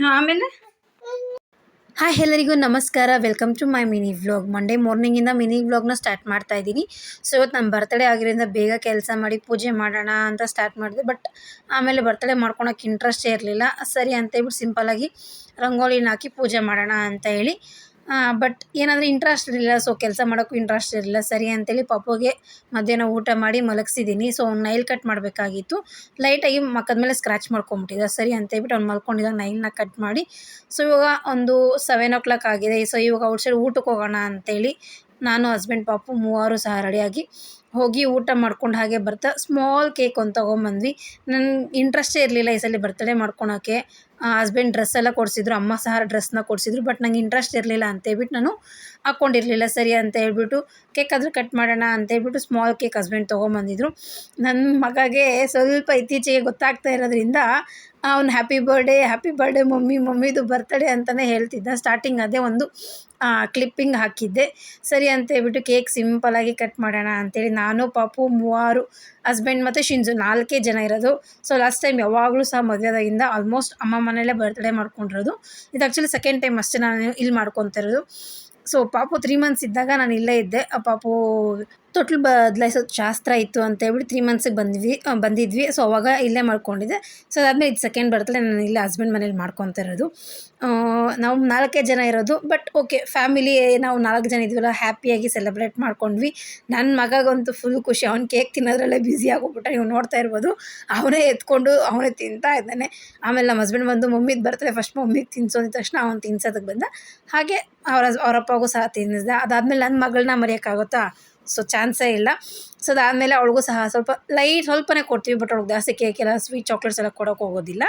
ಆಮೇಲೆ ಹಾಯ್ ಎಲ್ಲರಿಗೂ ನಮಸ್ಕಾರ. Welcome to my mini vlog. Monday ಮಾರ್ನಿಂಗಿಂದ ಮಿನಿ ವ್ಲಾಗ್ನ ಸ್ಟಾರ್ಟ್ ಮಾಡ್ತಾ ಇದ್ದೀನಿ. ಸೊ ಇವತ್ತು ನನ್ನ ಬರ್ತಡೇ ಆಗಿರೋದ್ರಿಂದ ಬೇಗ ಕೆಲಸ ಮಾಡಿ ಪೂಜೆ ಮಾಡೋಣ ಅಂತ ಸ್ಟಾರ್ಟ್ ಮಾಡಿದೆ. ಬಟ್ ಆಮೇಲೆ ಬರ್ತಡೇ ಮಾಡ್ಕೊಳಕ್ಕೆ ಇಂಟ್ರೆಸ್ಟೇ ಇರಲಿಲ್ಲ. ಸರಿ ಅಂತೇಳ್ಬಿಟ್ಟು ಸಿಂಪಲ್ಲಾಗಿ ರಂಗೋಲಿನ ಹಾಕಿ ಪೂಜೆ ಮಾಡೋಣ ಅಂತ ಹೇಳಿ ಬಟ್ ಏನಾದರೂ ಇಂಟ್ರೆಸ್ಟ್ ಇರಲಿಲ್ಲ. ಸೊ ಕೆಲಸ ಮಾಡೋಕ್ಕೂ ಇಂಟ್ರೆಸ್ಟ್ ಇರಲಿಲ್ಲ. ಸರಿ ಅಂತೇಳಿ ಪಾಪುಗೆ ಮಧ್ಯಾಹ್ನ ಊಟ ಮಾಡಿ ಮಲಗಿಸಿದ್ದೀನಿ. ಸೊ ಅವ್ನು ನೈಲ್ ಕಟ್ ಮಾಡಬೇಕಾಗಿತ್ತು. ಲೈಟಾಗಿ ಮಕ್ಕದ ಮೇಲೆ ಸ್ಕ್ರ್ಯಾಚ್ ಮಾಡ್ಕೊಂಬಿಟ್ಟಿದ್ದ. ಸರಿ ಅಂತೇಳ್ಬಿಟ್ಟು ಅವ್ನು ಮಲ್ಕೊಂಡಿದ್ದಾಗ ನೈಲ್ನ ಕಟ್ ಮಾಡಿ, ಸೊ ಇವಾಗ ಒಂದು 7 o'clock ಆಗಿದೆ. ಸೊ ಇವಾಗ ಔಟ್ಸೈಡ್ ಊಟಕ್ಕೆ ಹೋಗೋಣ ಅಂತೇಳಿ ನಾನು, ಹಸ್ಬೆಂಡ್, ಪಾಪು ಮೂವರು ಸಹ ರೆಡಿಯಾಗಿ ಹೋಗಿ ಊಟ ಮಾಡ್ಕೊಂಡು ಹಾಗೆ ಬರ್ತಾ ಸ್ಮಾಲ್ ಕೇಕ್ ಒಂದು ತೊಗೊಂಬಂದ್ವಿ. ನನಗೆ ಇಂಟ್ರೆಸ್ಟೇ ಇರಲಿಲ್ಲ ಈ ಸಲ ಬರ್ತಡೇ ಮಾಡ್ಕೊಳಕ್ಕೆ. ಹಸ್ಬೆಂಡ್ ಡ್ರೆಸ್ ಎಲ್ಲ ಕೊಡಿಸಿದ್ರು, ಅಮ್ಮ ಸಹ ಡ್ರೆಸ್ನ ಕೊಡಿಸಿದ್ರು. ಬಟ್ ನಂಗೆ ಇಂಟ್ರೆಸ್ಟ್ ಇರಲಿಲ್ಲ ಅಂತೇಳ್ಬಿಟ್ಟು ನಾನು ಹಾಕ್ಕೊಂಡಿರಲಿಲ್ಲ. ಸರಿ ಅಂತ ಹೇಳ್ಬಿಟ್ಟು ಕೇಕ್ ಆದರೂ ಕಟ್ ಮಾಡೋಣ ಅಂತೇಳ್ಬಿಟ್ಟು ಸ್ಮಾಲ್ ಕೇಕ್ ಹಸ್ಬೆಂಡ್ ತೊಗೊಂಬಂದಿದ್ರು. ನನ್ನ ಮಗಗೆ ಸ್ವಲ್ಪ ಇತ್ತೀಚೆಗೆ ಗೊತ್ತಾಗ್ತಾ ಇರೋದ್ರಿಂದ ಅವ್ನು ಹ್ಯಾಪಿ ಬರ್ಡೇ ಮಮ್ಮಿ, ಮಮ್ಮಿದು ಬರ್ತಡೇ ಅಂತಲೇ ಹೇಳ್ತಿದ್ದ. ಸ್ಟಾರ್ಟಿಂಗ್ ಅದೇ ಒಂದು ಕ್ಲಿಪ್ಪಿಂಗ್ ಹಾಕಿದ್ದೆ. ಸರಿ ಅಂತೇಳ್ಬಿಟ್ಟು ಕೇಕ್ ಸಿಂಪಲಾಗಿ ಕಟ್ ಮಾಡೋಣ ಅಂತೇಳಿ ನಾನು, ಪಾಪು, ಮೂವರು, ಹಸ್ಬೆಂಡ್ ಮತ್ತು ಶಿಂಜು 4 ಜನ ಇರೋದು. ಸೊ ಲಾಸ್ಟ್ ಟೈಮ್ ಯಾವಾಗಲೂ ಸಹ ಮದುವೆದಾಗಿಂದ ಆಲ್ಮೋಸ್ಟ್ ಅಮ್ಮ ಮನೆಯಲ್ಲೇ ಬರ್ತಡೇ ಮಾಡ್ಕೊಂಡಿರೋದು. ಇದು ಆ್ಯಕ್ಚುಲಿ ಸೆಕೆಂಡ್ ಟೈಮ್ ಅಷ್ಟೇ ನಾನು ಇಲ್ಲಿ ಮಾಡ್ಕೊತಾ ಇರೋದು. ಸೊ ಪಾಪು 3 months ಇದ್ದಾಗ ನಾನು ಇಲ್ಲೇ ಇದ್ದೆ. ಪಾಪು ತೊಟ್ಲು ಬದಲಾಯಿಸೋದು ಶಾಸ್ತ್ರ ಇತ್ತು ಅಂತೇಳ್ಬಿಟ್ಟು 3 monthsಗೆ ಬಂದಿದ್ವಿ. ಸೊ ಅವಾಗ ಇಲ್ಲೇ ಮಾಡ್ಕೊಂಡಿದ್ದೆ. ಸೊ ಅದಾದಮೇಲೆ ಇದು ಸೆಕೆಂಡ್ ಬರ್ತಡೇ ನಾನು ಇಲ್ಲೇ ಹಸ್ಬೆಂಡ್ ಮನೇಲಿ ಮಾಡ್ಕೊತಾ ಇರೋದು. ನಾವು 4 ಜನ ಇರೋದು. ಬಟ್ ಓಕೆ, ಫ್ಯಾಮಿಲಿ ನಾವು 4 ಜನ ಇದ್ವಲ್ಲ, ಹ್ಯಾಪಿಯಾಗಿ ಸೆಲೆಬ್ರೇಟ್ ಮಾಡ್ಕೊಂಡ್ವಿ. ನನ್ನ ಮಗಗಂತೂ ಫುಲ್ ಖುಷಿ. ಅವ್ನು ಕೇಕ್ ತಿನ್ನೋದ್ರಲ್ಲೇ ಬ್ಯುಸಿ ಆಗೋಗ್ಬಿಟ್ಟ. ನೀವು ನೋಡ್ತಾ ಇರ್ಬೋದು, ಅವನೇ ಎತ್ಕೊಂಡು ಅವನೇ ತಿಂತಾ ಇದ್ದಾನೆ. ಆಮೇಲೆ ನಮ್ಮ ಹಸ್ಬೆಂಡ್ ಬಂದು ಮಮ್ಮಿದು ಬರ್ತಡೇ ಫಸ್ಟ್ ಮಮ್ಮಿಗೆ ತಿನ್ನಿಸೋ ಅಂದ ತಕ್ಷಣ ಅವ್ನು ತಿನ್ಸೋದಕ್ಕೆ ಬಂದ. ಹಾಗೆ ಅವ್ರ ಅಪ್ಪಗೂ ಸಹ ತಿನ್ನಿಸ್ದೆ. ಅದಾದಮೇಲೆ ನನ್ನ ಮಗಳನ್ನ ಮರೆಯೋಕ್ಕಾಗುತ್ತಾ? ಸೊ ಚಾನ್ಸೇ ಇಲ್ಲ. ಸೊ ಅದಾದಮೇಲೆ ಅವಳಿಗೂ ಸಹ ಸ್ವಲ್ಪನೇ ಕೊಡ್ತೀವಿ. ಬಟ್ ಅವ್ಳಿಗೆ ಜಾಸ್ತಿ ಕೇಕ್ ಎಲ್ಲ ಸ್ವೀಟ್ ಚಾಕ್ಲೇಟ್ಸ್ ಎಲ್ಲ ಕೊಡೋಕೆ ಹೋಗೋದಿಲ್ಲ.